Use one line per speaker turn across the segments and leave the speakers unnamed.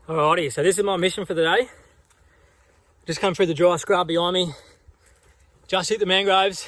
Alrighty, so this is my mission for the day. Just come through the dry scrub behind me. Just hit the mangroves.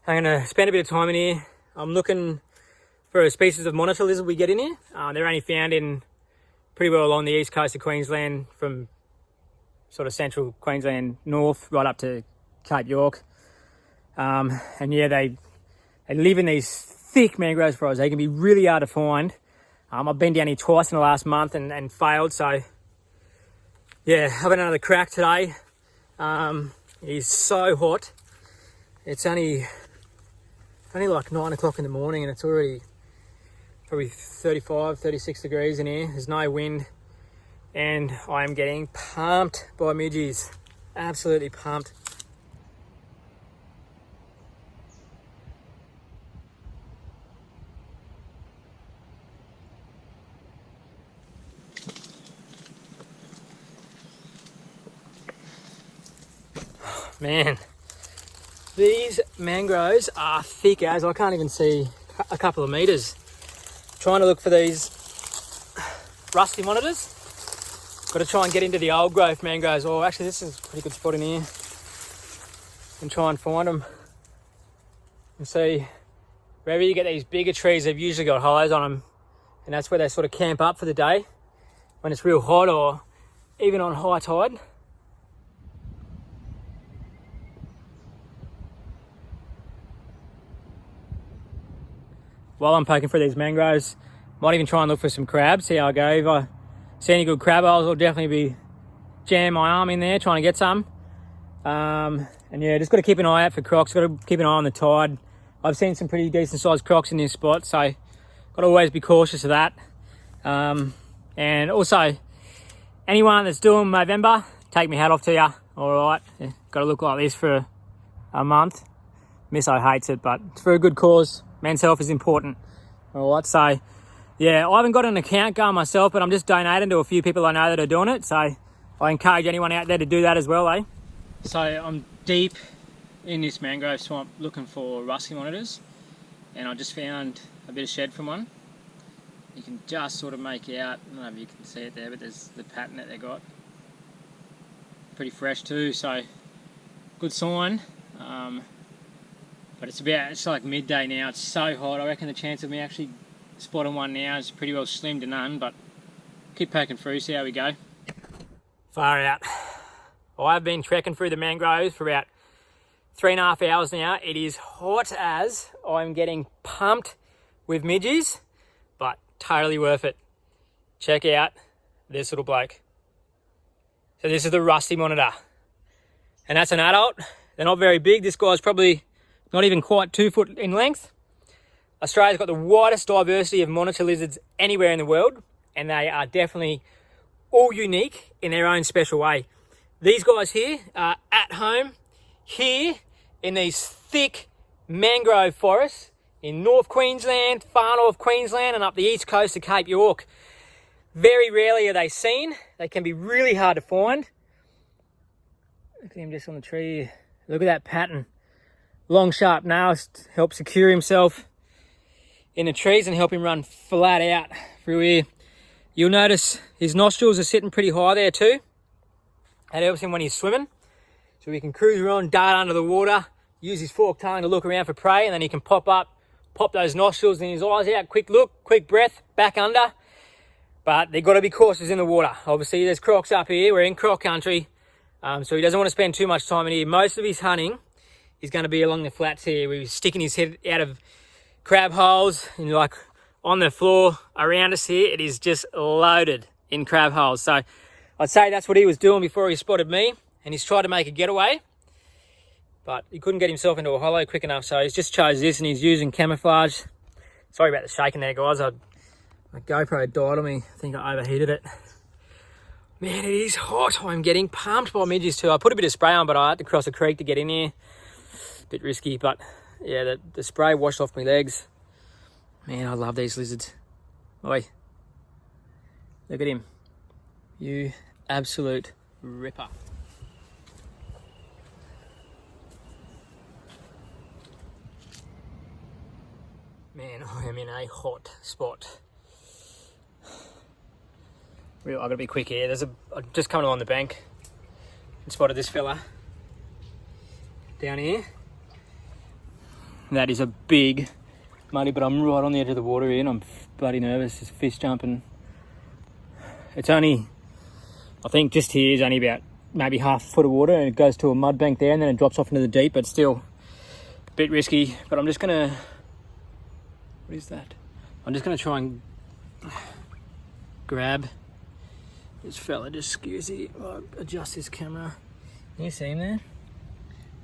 I'm gonna spend a bit of time in here. I'm looking for a species of monitor lizard we get in here. They're only found in pretty well along the east coast of Queensland, from sort of central Queensland north right up to Cape York. And yeah, they live in these thick mangrove forests. They can be really hard to find. I've been down here twice in the last month and failed, so yeah, having another crack today. It's so hot. It's only like 9 o'clock in the morning and it's already probably 35, 36 degrees in here. There's no wind and I am getting pumped by midges. Absolutely pumped. Man, these mangroves are thick as I can't even see a couple of meters. Trying to look for these rusty monitors. Got to try and get into the old growth mangroves. Oh, actually, this is a pretty good spot in here. And try and find them. And see, wherever you get these bigger trees, they've usually got hollows on them, and that's where they sort of camp up for the day when it's real hot or even on high tide. While I'm poking through these mangroves, might even try and look for some crabs, see how I go. If I see any good crab holes, I'll definitely be jamming my arm in there trying to get some. And yeah, just got to keep an eye out for crocs, got to keep an eye on the tide. I've seen some pretty decent sized crocs in this spot, so got to always be cautious of that. And also, anyone that's doing Movember, take my hat off to you. All right, yeah, got to look like this for a month. Misso hates it, but it's for a good cause. Men's health is important. All right, so yeah, I haven't got an account going myself, but I'm just donating to a few people I know that are doing it. So I encourage anyone out there to do that as well, eh? So I'm deep in this mangrove swamp looking for rusty monitors, and I just found a bit of shed from one. You can just sort of make out, I don't know if you can see it there, but there's the pattern that they got. Pretty fresh too, so good sign. But it's like midday now, it's so hot. I reckon the chance of me actually spotting one now is pretty well slim to none, but keep poking through, see how we go. Far out. I've been trekking through the mangroves for about 3.5 hours now. It is hot as I'm getting pumped with midges, but totally worth it. Check out this little bloke. So this is the rusty monitor, and that's an adult. They're not very big. This guy's probably not even quite 2 foot in length. Australia's got the widest diversity of monitor lizards anywhere in the world, and they are definitely all unique in their own special way. These guys here are at home here in these thick mangrove forests in North Queensland, far North Queensland, and up the east coast of Cape York. Very rarely are they seen. They can be really hard to find. Look at him just on the tree. Look at that pattern. Long sharp nails help secure himself in the trees and help him run flat out through here. You'll notice his nostrils are sitting pretty high there too. That helps him when he's swimming. So he can cruise around, dart under the water, use his forked tongue to look around for prey, and then he can pop up, pop those nostrils and his eyes out, quick look, quick breath, back under. But they've got to be cautious in the water. Obviously there's crocs up here, we're in croc country, so he doesn't want to spend too much time in here. Most of his hunting is going to be along the flats here, where he's sticking his head out of crab holes, and like on the floor around us here, it is just loaded in crab holes. So I'd say that's what he was doing before he spotted me, and he's tried to make a getaway, but he couldn't get himself into a hollow quick enough, so he's just chose this and he's using camouflage. Sorry about the shaking there, guys. My GoPro died on me. I think I overheated it. Man, it is hot. I'm getting pumped by midges too. I put a bit of spray on, but I had to cross a creek to get in here. Bit risky, but yeah, the spray washed off my legs. Man, I love these lizards. Oi, look at him. You absolute ripper. Man, I am in a hot spot. I've got to be quick here. I've just come along the bank and spotted this fella down here. That is a big muddy, but I'm right on the edge of the water here and I'm bloody nervous. There's fish jumping. It's only, I think just here is only about maybe half a foot of water and it goes to a mud bank there and then it drops off into the deep, but still a bit risky. But I'm just gonna, what is that? I'm just gonna try and grab this fella. Just excuse me, I'll adjust his camera. Can you see him there?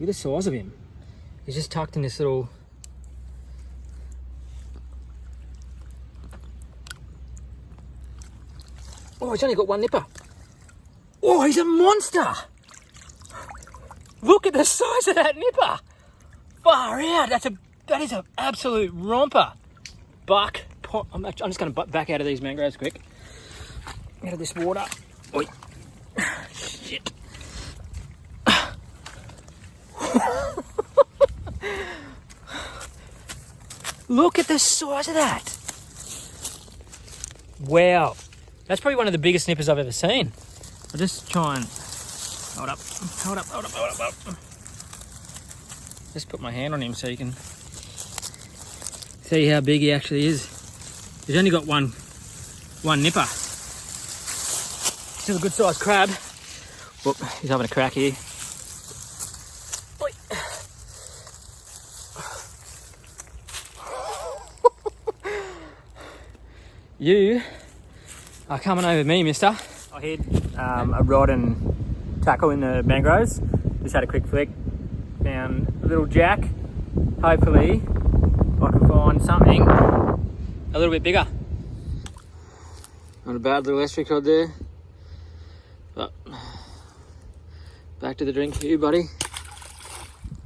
Look at the size of him. He's just tucked in this little, oh, he's only got one nipper. Oh, he's a monster. Look at the size of that nipper. Far out. That is an absolute romper. Buck. I'm just going to back out of these mangroves quick. Out of this water. Oi. Shit. Look at the size of that. Wow. That's probably one of the biggest nippers I've ever seen. I'll just try and hold up. Just put my hand on him so you can see how big he actually is. He's only got one nipper. Still a good sized crab. Whoop, he's having a crack here. Oi. You are coming over me, mister. I hit a rod and tackle in the mangroves. Just had a quick flick. Found a little jack. Hopefully I can find something a little bit bigger. Not a bad little estuary cod there. But back to the drink for you, buddy.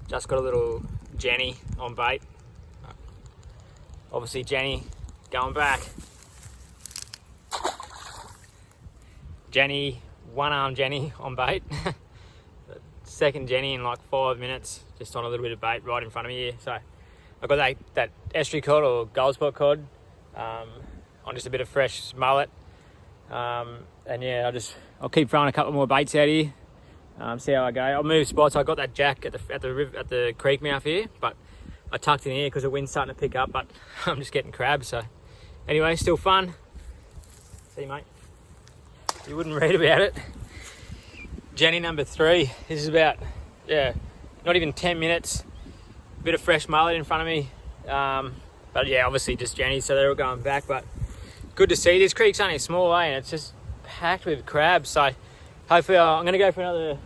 Just got a little Jenny on bait. Obviously Jenny going back. Jenny, one-arm Jenny on bait. Second Jenny in like 5 minutes, just on a little bit of bait right in front of me here. So I've got that estuary cod or gold spot cod on just a bit of fresh mullet. And yeah, I'll keep throwing a couple more baits out here. See how I go. I'll move spots. I got that jack at the creek mouth here, but I tucked in here because the wind's starting to pick up. But I'm just getting crabs. So anyway, still fun. See you, mate. You wouldn't read about it. Jenny number 3. This is about, not even 10 minutes. Bit of fresh mullet in front of me. But yeah, obviously just Jenny, so they're all going back. But good to see. This creek's only a small way and it's just packed with crabs. So hopefully I'm going to go for another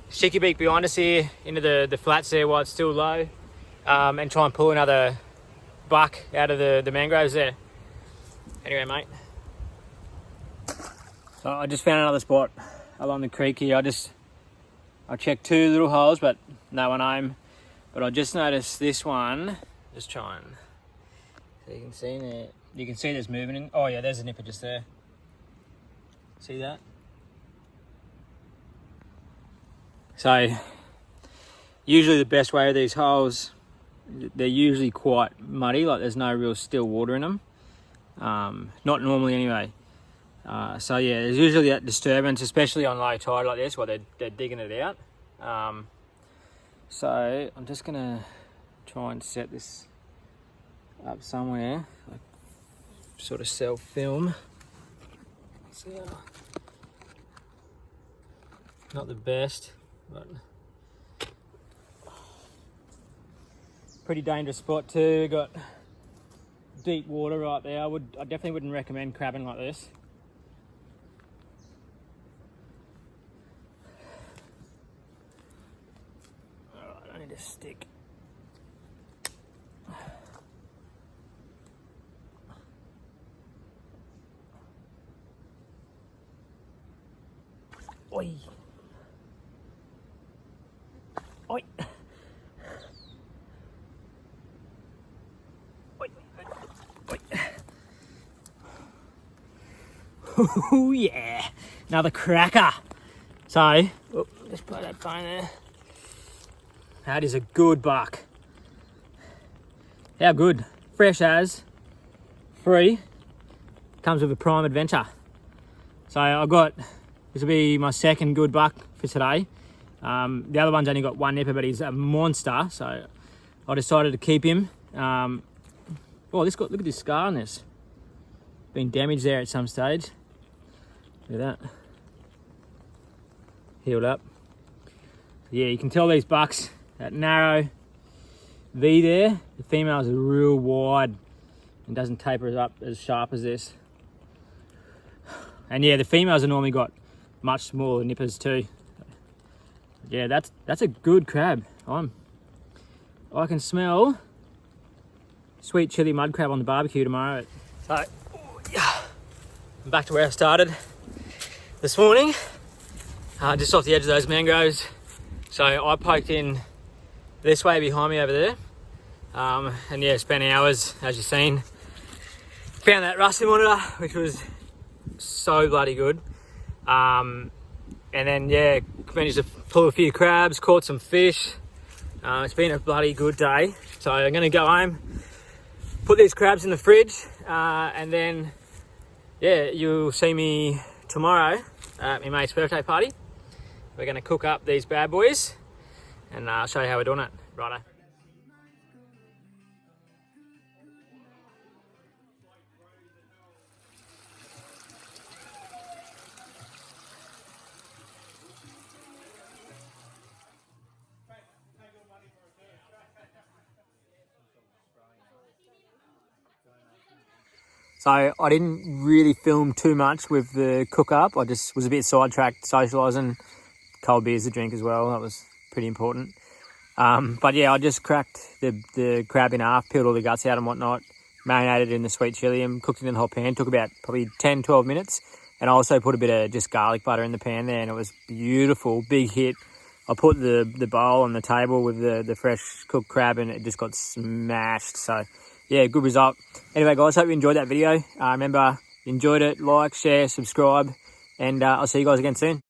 sticky beak behind us here into the flats there while it's still low. And try and pull another buck out of the mangroves there. Anyway, mate. So I just found another spot along the creek here. I checked 2 little holes, but no one home. But I just noticed this one. Just trying. So you can see there. You can see there's movement in. Oh yeah, there's a nipper just there. See that? So usually the best way of these holes, they're usually quite muddy. Like there's no real still water in them. Not normally anyway. So yeah, there's usually that disturbance, especially on low tide like this, while they're digging it out. So I'm just gonna try and set this up somewhere, like sort of self-film. So, not the best, but pretty dangerous spot too. Got deep water right there. I definitely wouldn't recommend crabbing like this. Stick. Oi. Oi. Oi. Oi. Oh yeah, another cracker. So, just put that phone there. That is a good buck. How good? Fresh as, free, comes with a prime adventure. So I've got, this will be my second good buck for today. The other one's only got one nipper, but he's a monster, so I decided to keep him. Oh, look at this scar on this. Been damaged there at some stage. Look at that. Healed up. Yeah, you can tell these bucks, that narrow V there, the females are real wide and doesn't taper up as sharp as this. And yeah, the females have normally got much smaller nippers too. Yeah, that's a good crab. I can smell sweet chili mud crab on the barbecue tomorrow. So, yeah, I'm back to where I started this morning, just off the edge of those mangroves. So I poked in this way behind me over there, and yeah, spent hours, as you've seen. Found that rustling monitor, which was so bloody good. And then yeah, managed to pull a few crabs, caught some fish. It's been a bloody good day. So I'm gonna go home, put these crabs in the fridge, and then yeah, you'll see me tomorrow at my mate's birthday party. We're gonna cook up these bad boys and show you how we're doing it. Righto. So I didn't really film too much with the cook up. I just was a bit sidetracked socialising. Cold beers to drink as well. That was pretty important. But yeah, I just cracked the crab in half, peeled all the guts out and whatnot, marinated it in the sweet chili and cooked it in the hot pan. Took about probably 10, 12 minutes. And I also put a bit of just garlic butter in the pan there, and it was beautiful, big hit. I put the bowl on the table with the fresh cooked crab, and it just got smashed. So yeah, good result. Anyway, guys, hope you enjoyed that video. Remember, enjoyed it, like, share, subscribe, and I'll see you guys again soon.